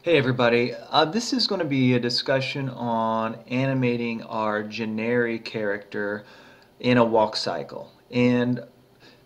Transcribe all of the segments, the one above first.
Hey everybody, this is going to be a discussion on animating our Generi character in a walk cycle. And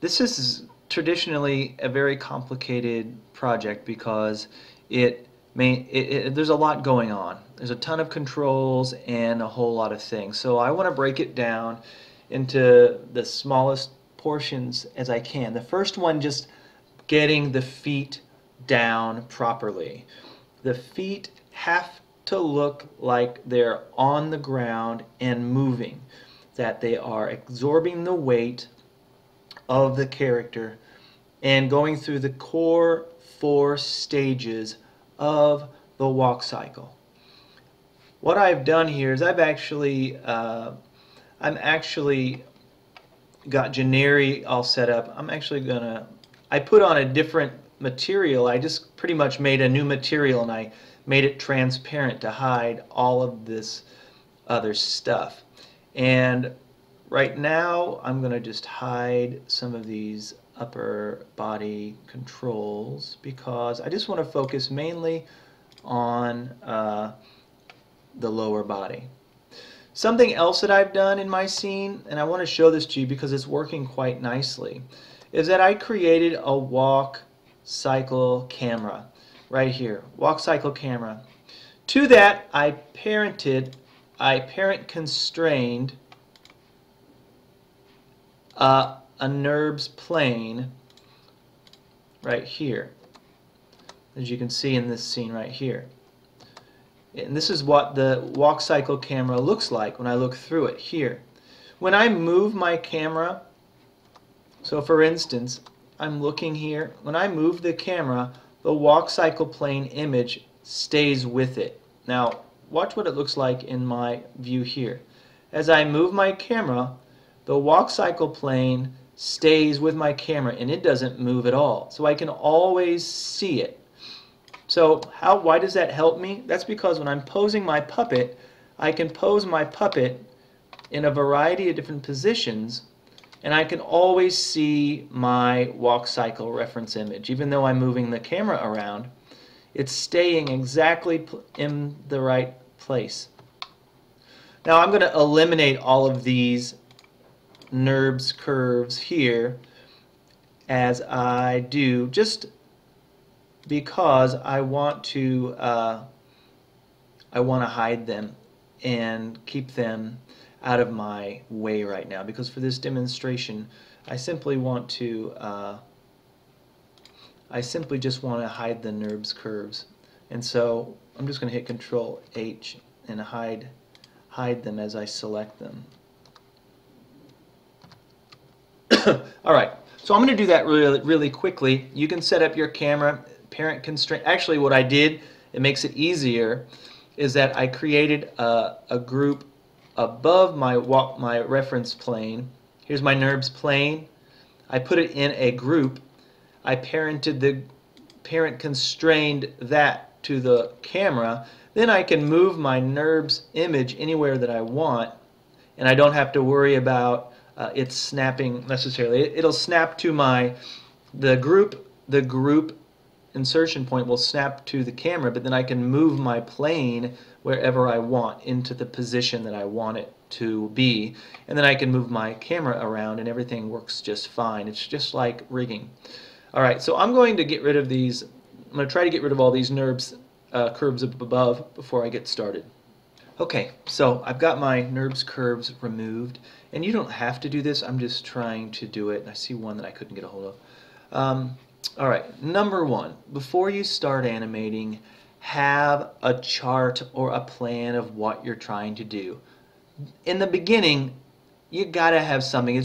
this is traditionally a very complicated project because there's a lot going on. There's a ton of controls and a whole lot of things. So I want to break it down into the smallest portions as I can. The first one, just getting the feet down properly. The feet have to look like they're on the ground and moving, that they are absorbing the weight of the character and going through the core 4 stages of the walk cycle. What I've done here is I'm actually got Generi all set up. I put on a different material. I just pretty much made a new material and I made it transparent to hide all of this other stuff. And right now I'm going to just hide some of these upper body controls because I just want to focus mainly on the lower body. Something else that I've done in my scene, and I want to show this to you because it's working quite nicely, is that I created a walk cycle camera right here. Walk cycle camera. To that, I parent constrained a NURBS plane right here, as you can see in this scene right here. And this is what the walk cycle camera looks like when I look through it here. When I move my camera, so for instance, I'm looking here, when I move the camera, the walk cycle plane image stays with it. Now, watch what it looks like in my view here. As I move my camera, the walk cycle plane stays with my camera and it doesn't move at all. So I can always see it. So why does that help me? That's because when I'm posing my puppet, I can pose my puppet in a variety of different positions and I can always see my walk cycle reference image. Even though I'm moving the camera around, it's staying exactly in the right place. Now I'm going to eliminate all of these NURBS curves here as I do, just because I want to hide them and keep them out of my way right now, because for this demonstration I simply just want to hide the NURBS curves, and so I'm just going to hit Control H and hide them as I select them. Alright, so I'm going to do that really quickly. You can set up your camera parent constraint. Actually, what I did, it makes it easier, is that I created a group above my reference plane. Here's my NURBS plane. I put it in a group. I parent constrained that to the camera. Then I can move my NURBS image anywhere that I want, and I don't have to worry about it snapping necessarily. It'll snap to the group insertion point will snap to the camera, but then I can move my plane wherever I want into the position that I want it to be, and then I can move my camera around and everything works just fine. It's just like rigging. Alright, so I'm going to get rid of these. I'm going to try to get rid of all these NURBS curves up above before I get started. Okay, so I've got my NURBS curves removed, and you don't have to do this. I'm just trying to do it. I see one that I couldn't get a hold of. Alright, number one, before you start animating, have a chart or a plan of what you're trying to do. In the beginning, you gotta have something.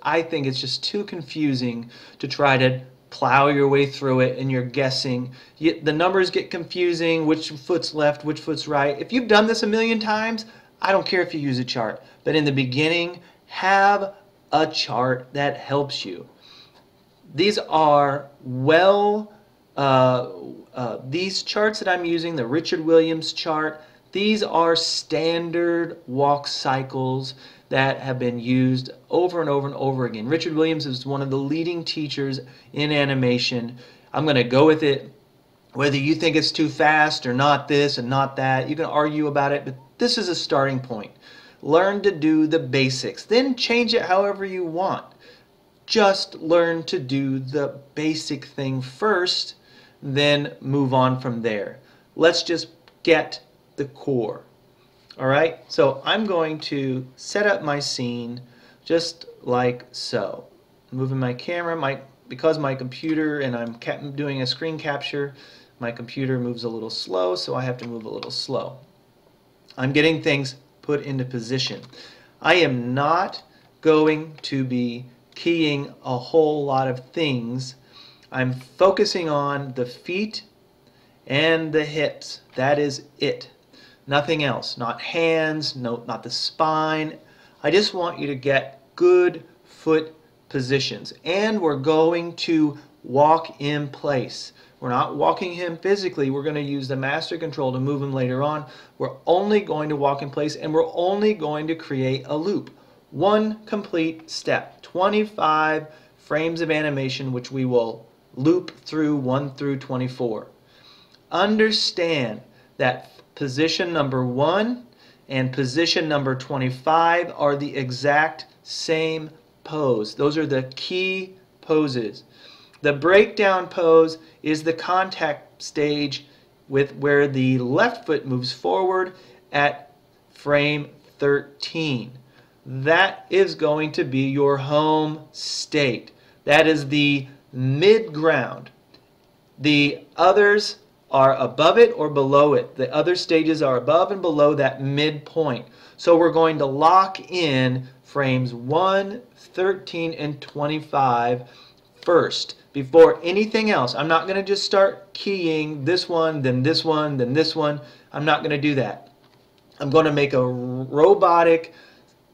I think it's just too confusing to try to plow your way through it and you're guessing. The numbers get confusing, which foot's left, which foot's right. If you've done this a million times, I don't care if you use a chart. But in the beginning, have a chart that helps you. These are these charts that I'm using, the Richard Williams chart, these are standard walk cycles that have been used over and over and over again. Richard Williams is one of the leading teachers in animation. I'm going to go with it. Whether you think it's too fast or not this and not that, you can argue about it, but this is a starting point. Learn to do the basics, then change it however you want. Just learn to do the basic thing first, then move on from there. Let's just get the core. All right, so I'm going to set up my scene just like so. Moving my camera, because my computer and I'm doing a screen capture, my computer moves a little slow, so I have to move a little slow. I'm getting things put into position. I am not going to be keying a whole lot of things. I'm focusing on the feet and the hips. That is it. Nothing else. Not hands, no, not the spine. I just want you to get good foot positions. And we're going to walk in place. We're not walking him physically. We're going to use the master control to move him later on. We're only going to walk in place, and we're only going to create a loop. One complete step. 25 frames of animation, which we will loop through 1 through 24. Understand that position number 1 and position number 25 are the exact same pose. Those are the key poses. The breakdown pose is the contact stage with where the left foot moves forward at frame 13. That is going to be your home state. That is the mid-ground. The others are above it or below it. The other stages are above and below that midpoint. So we're going to lock in frames 1, 13, and 25 first before anything else. I'm not going to just start keying this one, then this one, then this one. I'm not going to do that. I'm going to make a robotic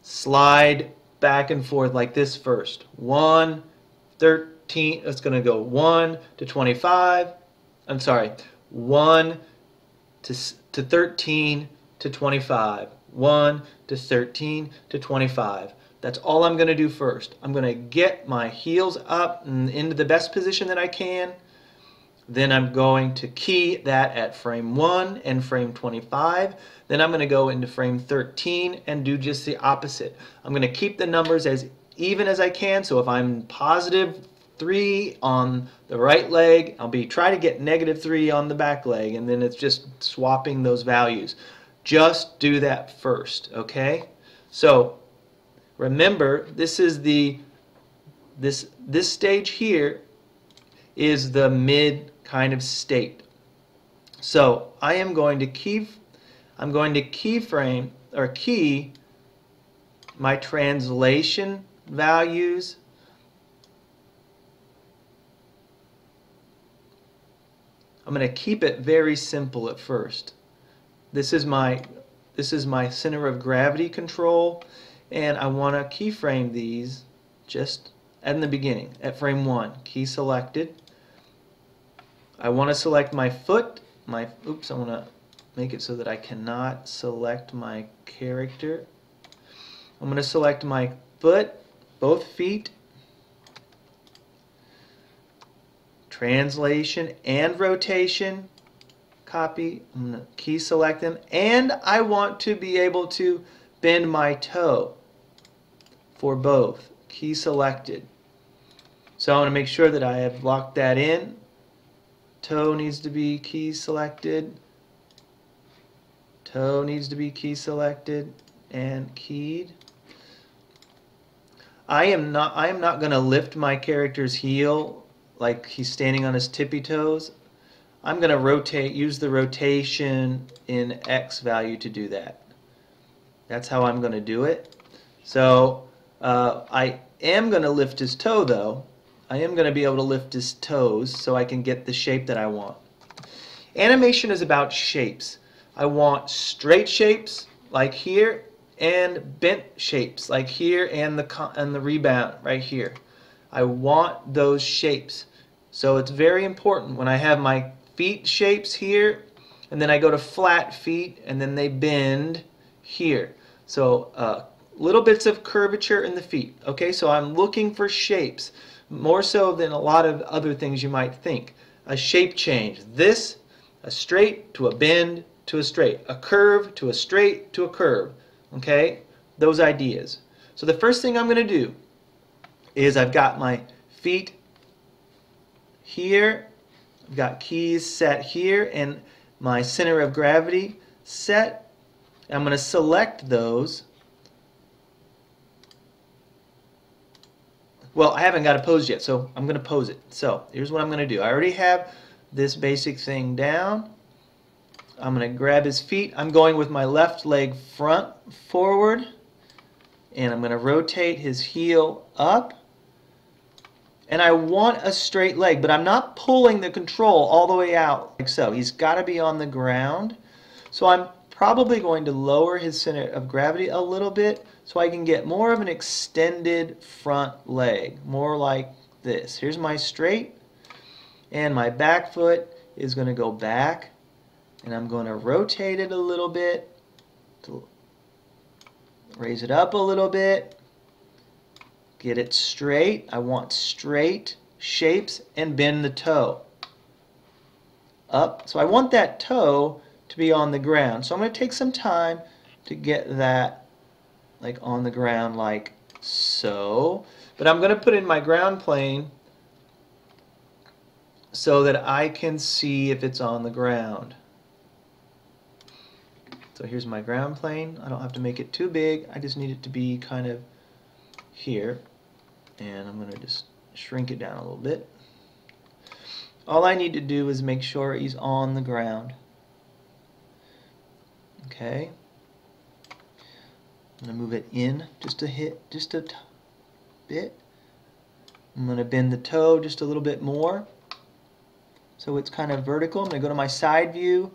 slide back and forth like this first. 1, 13, it's going to go 1 to 25. I'm sorry, 1 to 13 to 25. 1 to 13 to 25. That's all I'm going to do first. I'm going to get my heels up and into the best position that I can. Then I'm going to key that at frame 1 and frame 25. Then I'm going to go into frame 13 and do just the opposite. I'm going to keep the numbers as even as I can. So if I'm positive 3 on the right leg, I'll be try to get negative 3 on the back leg, and then it's just swapping those values. Just do that first, okay? So remember, this is this stage here is the mid kind of state. So I am going to keyframe or key my translation values. I'm going to keep it very simple at first. This is my center of gravity control, and I want to keyframe these just in the beginning at frame 1. Key selected. I want to select my foot. Oops, I want to make it so that I cannot select my character. I'm going to select my foot, both feet. Translation and rotation. Copy. I'm going to key select them, and I want to be able to bend my toe for both. Key selected. So I want to make sure that I have locked that in. Toe needs to be key selected. Toe needs to be key selected and keyed. I am not going to lift my character's heel like he's standing on his tippy toes. I'm going to use the rotation in X value to do that. That's how I'm going to do it. So I am going to lift his toe though. I am going to be able to lift his toes so I can get the shape that I want. Animation is about shapes. I want straight shapes like here and bent shapes like here and the rebound right here. I want those shapes. So it's very important when I have my feet shapes here and then I go to flat feet and then they bend here. So little bits of curvature in the feet. Okay, so I'm looking for shapes more so than a lot of other things you might think. A shape change. This A straight to a bend to a straight. A curve to a straight to a curve. Okay? Those ideas. So the first thing I'm going to do is I've got my feet here. I've got keys set here and my center of gravity set. I'm going to select those. Well, I haven't got it posed yet, so I'm going to pose it. So here's what I'm going to do. I already have this basic thing down. I'm going to grab his feet. I'm going with my left leg front forward, and I'm going to rotate his heel up. And I want a straight leg, but I'm not pulling the control all the way out like so. He's got to be on the ground. So I'm probably going to lower his center of gravity a little bit so I can get more of an extended front leg, more like this. Here's my straight, and my back foot is going to go back, and I'm going to rotate it a little bit to raise it up a little bit. Get it straight. I want straight shapes and bend the toe up. So I want that toe to be on the ground. So I'm going to take some time to get that like on the ground like so. But I'm going to put in my ground plane so that I can see if it's on the ground. So here's my ground plane. I don't have to make it too big. I just need it to be kind of here, and I'm going to just shrink it down a little bit. All I need to do is make sure he's on the ground. Okay. I'm going to move it in just a bit. I'm going to bend the toe just a little bit more so it's kind of vertical. I'm going to go to my side view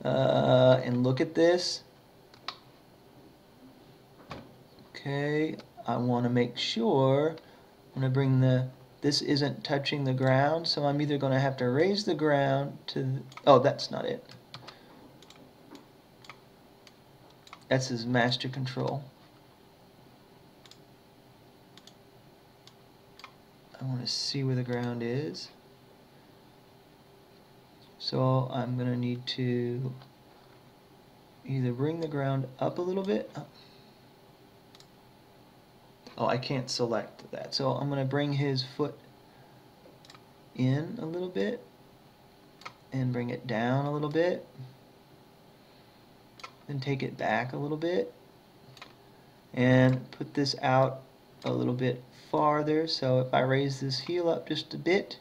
and look at this. Okay. I want to make sure I'm going to bring this isn't touching the ground, so I'm either going to have to raise the ground to, oh, that's not it. That's his master control. I want to see where the ground is. So I'm going to need to either bring the ground up a little bit. Oh, I can't select that. So I'm going to bring his foot in a little bit and bring it down a little bit. Then take it back a little bit and put this out a little bit farther. So if I raise this heel up just a bit,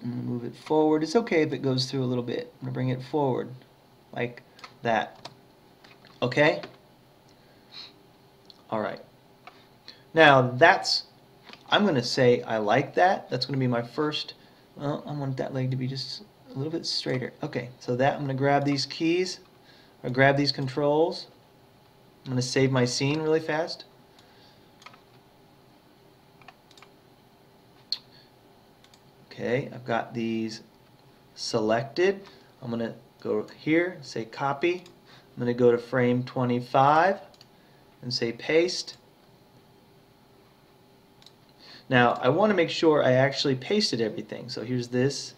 I'm going to move it forward. It's okay if it goes through a little bit. I'm going to bring it forward like that. Okay? Alright. Now that's, I'm going to say I like that. That's going to be my first, well, I want that leg to be just a little bit straighter. Okay, so that, I'm going to grab these keys, or grab these controls. I'm going to save my scene really fast. Okay, I've got these selected. I'm going to go here, say copy. I'm going to go to frame 25 and say paste. Now I want to make sure I actually pasted everything. So here's this,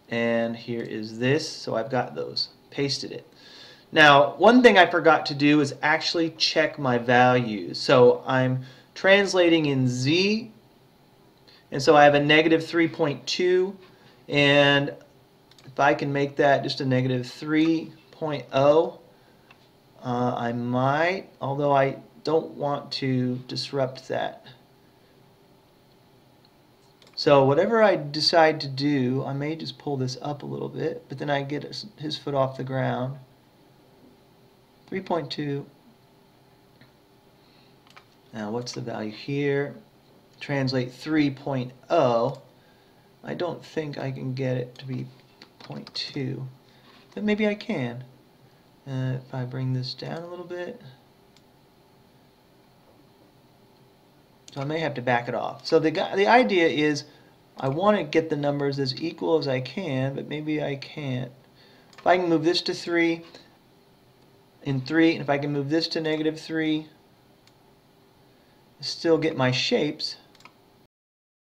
and here is this. So I've got those. Pasted it. Now one thing I forgot to do is actually check my values. So I'm translating in Z, and so I have a negative 3.2, and if I can make that just a negative 3.0, I might, although I don't want to disrupt that. So whatever I decide to do, I may just pull this up a little bit, but then I get his foot off the ground. 3.2. Now what's the value here? Translate 3.0. I don't think I can get it to be 0.2, but maybe I can. If I bring this down a little bit. So I may have to back it off. So the idea is I want to get the numbers as equal as I can, but maybe I can't. If I can move this to 3 in 3, and if I can move this to negative 3, still get my shapes